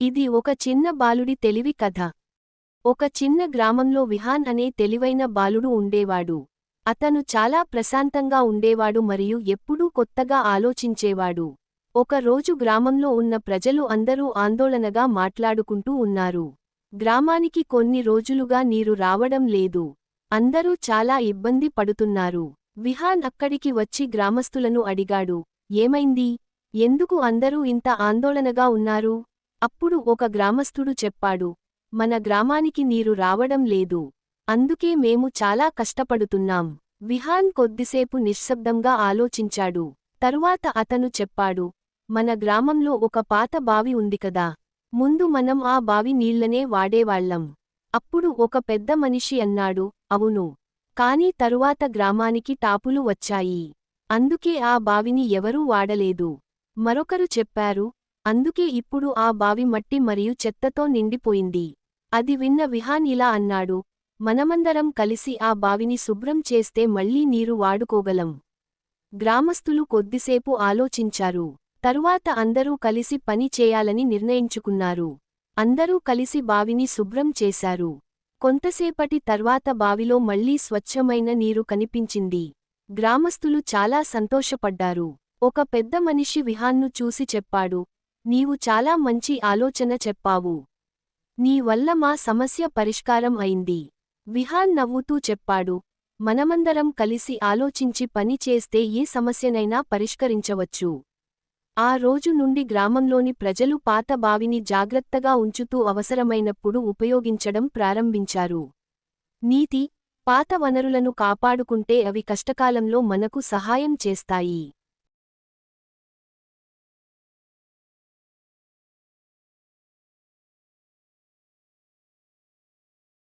ఇది ఒక చిన్న బాలుడి తెలివి కథ. ఒక చిన్న గ్రామంలో విహాన్ అనే తెలివైన బాలుడు ఉండేవాడు. అతను చాలా ప్రశాంతంగా ఉండేవాడు మరియు ఎప్పుడూ కొత్తగా ఆలోచించేవాడు. ఒక రోజు గ్రామంలో ఉన్న ప్రజలు అందరూ ఆందోళనగా మాట్లాడుకుంటూ ఉన్నారు. గ్రామానికి కొన్ని రోజులుగా నీరు రావడం లేదు. అందరూ చాలా ఇబ్బంది పడుతున్నారు. విహాన్ అక్కడికి వచ్చి గ్రామస్తులను అడిగాడు, ఏమైంది? ఎందుకు అందరూ ఇంత ఆందోళనగా ఉన్నారు? అప్పుడు ఒక గ్రామస్థుడు చెప్పాడు, మన గ్రామానికి నీరు రావడం లేదు. అందుకే మేము చాలా కష్టపడుతున్నాం. విహాన్ కొద్దిసేపు నిశ్శబ్దంగా ఆలోచించాడు. తరువాత అతను చెప్పాడు, మన గ్రామంలో ఒక పాత బావి ఉంది కదా. ముందు మనం ఆ బావి నీళ్లనే వాడేవాళ్లం. అప్పుడు ఒక పెద్ద మనిషి అన్నాడు, అవును. కానీ తరువాత గ్రామానికి టాపులు వచ్చాయి. అందుకే ఆ బావిని ఎవరూ వాడలేదు. మరొకరు చెప్పారు, అందుకే ఇప్పుడు ఆ బావి మట్టి మరియు చెత్తతో నిండిపోయింది. అది విన్న విహాన్ ఇలా అన్నాడు, మనమందరం కలిసి ఆ బావిని శుభ్రం చేస్తే మళ్లీ నీరు వాడుకోగలం. గ్రామస్తులు కొద్దిసేపు ఆలోచించారు. తరువాత అందరూ కలిసి పని చేయాలని నిర్ణయించుకున్నారు. అందరూ కలిసి బావిని శుభ్రం చేశారు. కొంతసేపటి తర్వాత బావిలో మళ్లీ స్వచ్ఛమైన నీరు కనిపించింది. గ్రామస్తులు చాలా సంతోషపడ్డారు. ఒక పెద్ద మనిషి విహాన్ను చూసి చెప్పాడు, నీవు చాలా మంచి ఆలోచన చెప్పావు. నీ వల్ల మా సమస్య పరిష్కారం అయింది. విహాన్ నవ్వుతూ చెప్పాడు, మనమందరం కలిసి ఆలోచించి పని చేస్తే ఏ సమస్యనైనా పరిష్కరించవచ్చు. ఆ రోజు నుండి గ్రామంలోని ప్రజలు పాత బావిని జాగ్రత్తగా ఉంచుతూ అవసరమైనప్పుడు ఉపయోగించడం ప్రారంభించారు. నీతి: పాత వనరులను కాపాడుకుంటే అవి కష్టకాలంలో మనకు సహాయం చేస్తాయి.